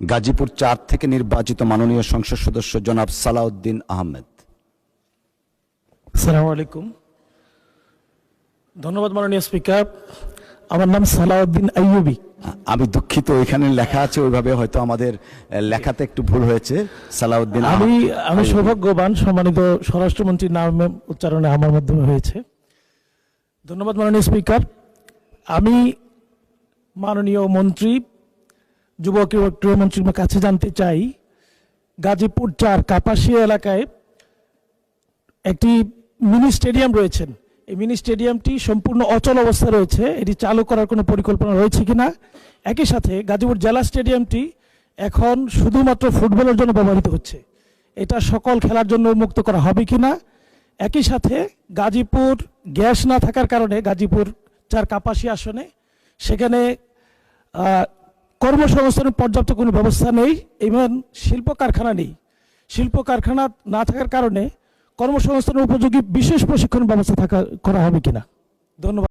গাজীপুর ৪ থেকে নির্বাচিত মাননীয় সংসদ সদস্য জনাব সালাউদ্দিন আহমেদ। আসসালামু আলাইকুম। ধন্যবাদ মাননীয় স্পিকার। আমার নাম সালাউদ্দিন আইয়ুবী। আমি দুঃখিত, এখানে লেখা আছে ওইভাবে, হয়তো আমাদের লেখাতে একটু ভুল হয়েছে। সালাউদ্দিন আমি সৌভাগ্যবান, সম্মানিত স্বরাষ্ট্রমন্ত্রীর নাম উচ্চারণে আমার মাধ্যমে হয়েছে। ধন্যবাদ মাননীয় স্পিকার। আমি মাননীয় মন্ত্রী, যুব ক্রীড়ামন্ত্রীর কাছে জানতে চাই, গাজীপুর ৪ কাপাসিয়া এলাকায় একটি মিনি স্টেডিয়াম রয়েছেন। এই মিনি স্টেডিয়ামটি সম্পূর্ণ অচল অবস্থা রয়েছে, এটি চালু করার কোনো পরিকল্পনা রয়েছে কিনা। একই সাথে গাজীপুর জেলা স্টেডিয়ামটি এখন শুধুমাত্র ফুটবলের জন্য ব্যবহৃত হচ্ছে, এটা সকল খেলার জন্য উন্মুক্ত করা হবে কিনা। একই সাথে গাজীপুর গ্যাস না থাকার কারণে গাজীপুর ৪ কাপাসিয়া আসনে সেখানে কর্মসংস্থানের পর্যাপ্ত কোনো ব্যবস্থা নেই, ইভেন শিল্প কারখানা নেই। শিল্প কারখানা না থাকার কারণে কর্মসংস্থানের উপযোগী বিশেষ প্রশিক্ষণ ব্যবস্থা করা হবে কিনা। ধন্যবাদ।